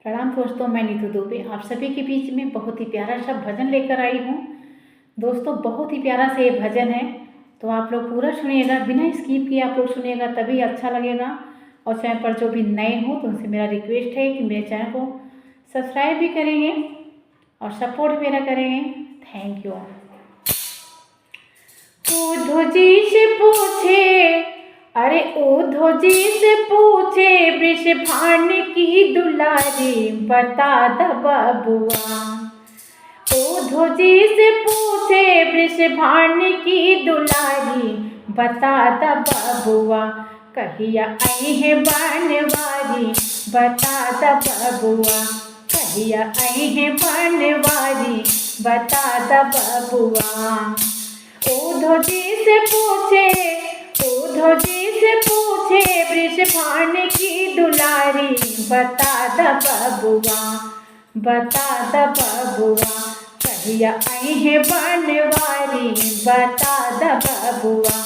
प्रणाम दोस्तों, मैं नीतू दुबे आप सभी के बीच में बहुत ही प्यारा सा भजन लेकर आई हूँ। दोस्तों, बहुत ही प्यारा सा ये भजन है, तो आप लोग पूरा सुनिएगा, बिना स्किप किए आप लोग सुनिएगा तभी अच्छा लगेगा। और चैनल पर जो भी नए हो तो उनसे मेरा रिक्वेस्ट है कि मेरे चैनल को सब्सक्राइब भी करेंगे और सपोर्ट मेरा करेंगे। Thank you. उद्धव जी से पूछे, अरे उद्धव जी से पूछे वृषभान की दुलारी बता द बबुआ। उद्धव जी से पूछे वृषभान की दुलारी बता द बबुआ। कहिया आई है बनवारी बता द बबुआ। कहिया आई है बनवारी बता द बबुआ। उद्धव जी से पूछे, उद्धव जी से पूछे वृषभान की दुलारी बता द बबुआ। बता द बबुआ। कहिया आई है बनवारी बता द बबुआ।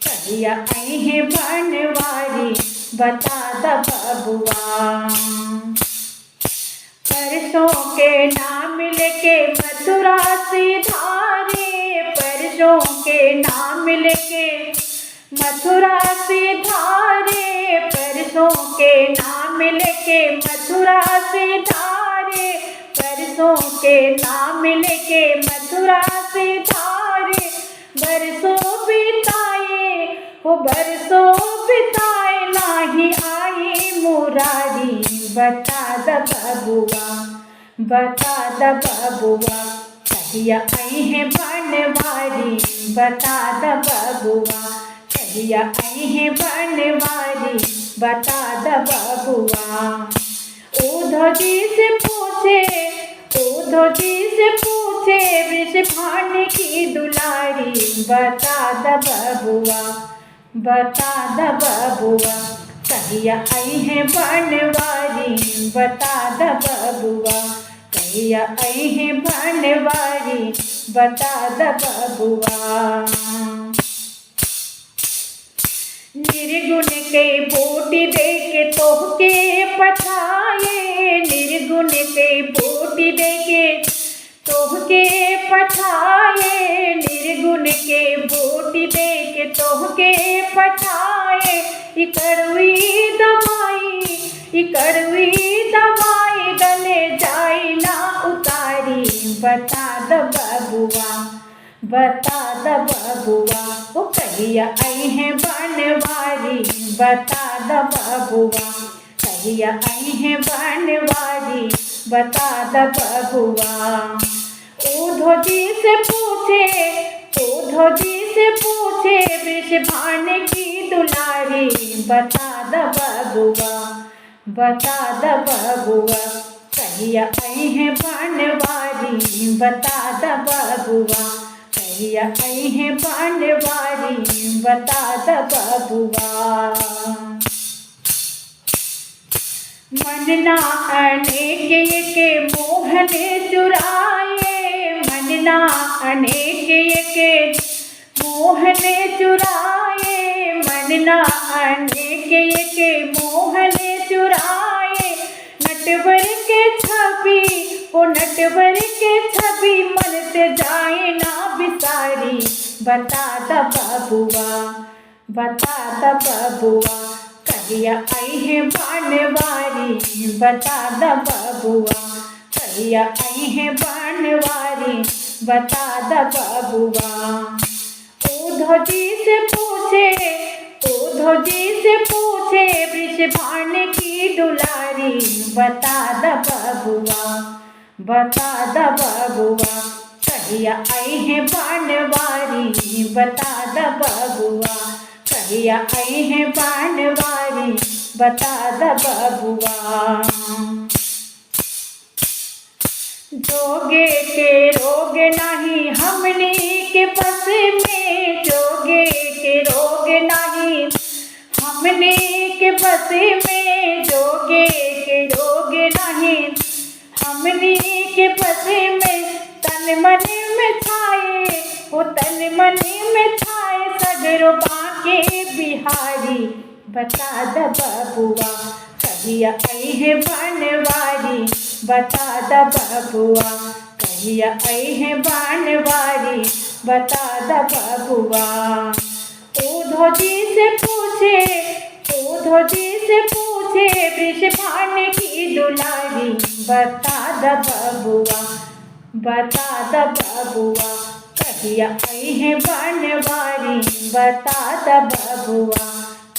कहिया आई है बनवारी बता द बबुआ। परसों के नाम लेके मथुरा से धारे, परसों के नाम लेके मथुरा से धारे, परसों के नाम लेके मथुरा से धारे, परसों के नाम लेके मथुरा से धारे। बरसों बिताए हो बरसों बिताए नाही आई मुरारी बता द बबुआ। बता द बबुआ। कहिया आई है बनवारी बता द बबुआ। कहिया आई है बनवारी बता द बबुआ। उद्धव जी से पूछे, उद्धव जी से पूछे वृषभान की दुलारी बता द बबुआ। बता द बबुआ। कहिया आई है बनवारी बता द बबुआ। कहिया आई है बनवारी बता द बबुआ। निर्गुण के बोटी दे के तोहके पठाए, निर्गुण के बोटी दे के तोहके पठाए, निर्गुण के बोटी दे के तोहके पठाए। कड़वी दवाई, कड़वी दवाई गले जाए ना उतारी बता द बबुआ। बता द बबुआ। वो कहिया आई है बनवारी बता द बबुआ। कहिया आई है बनवारी बता द बबुआ। उद्धव जी से पूछे, उद्धव जी से पूछे वृषभान की दुलारी बता द बबुआ। बता द बबुआ। कहिया आई है बनवारी बता द बबुआ। कहिया आई है बनवारी बता द बबुआ। मनना अनेक के मोहने चुराए, मनना अनेक के मोहने चुराए, मनना अनेक के मोहने चुराए। नटवर के छवि ओ नटवर के छवि मन से जाए ना बिसारी बता द बबुआ। बता द बबुआ। कहिया आई है बनवारी बता द बबुआ। कहिया आई है बनवारी बता द बबुआ। उद्धव जी से पूछे, उद्धव जी से पूछे वृषभान की दुलारी बता द बबुआ। बता द बबुआ। कहिया आई है बनवारी बता द बबुआ। कहिया आई है बनवारी बता द बबुआ। जोगे के रोग नहीं हमनी के बस में, जोगे के रोग नहीं हमनी के बस में, जोगे के रोग नहीं हमनी के बस में। तन मन में छाए वो तन मन में छाए सगरो बाके बिहारी बता द बबुआ। कहिया आई है बनवारी बता द बबुआ, कहिया आई है बनवारी बता द बबुआ। उधो जी से पूछे, उधो जी से पूछे वृषभान की दुलारी बता द बबुआ, बता द बबुआ। कहिया आई है बनवारी बता द बबुआ,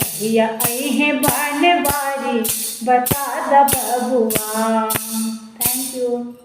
कहिया आई है बनवारी बता द बबुआ। Thank you.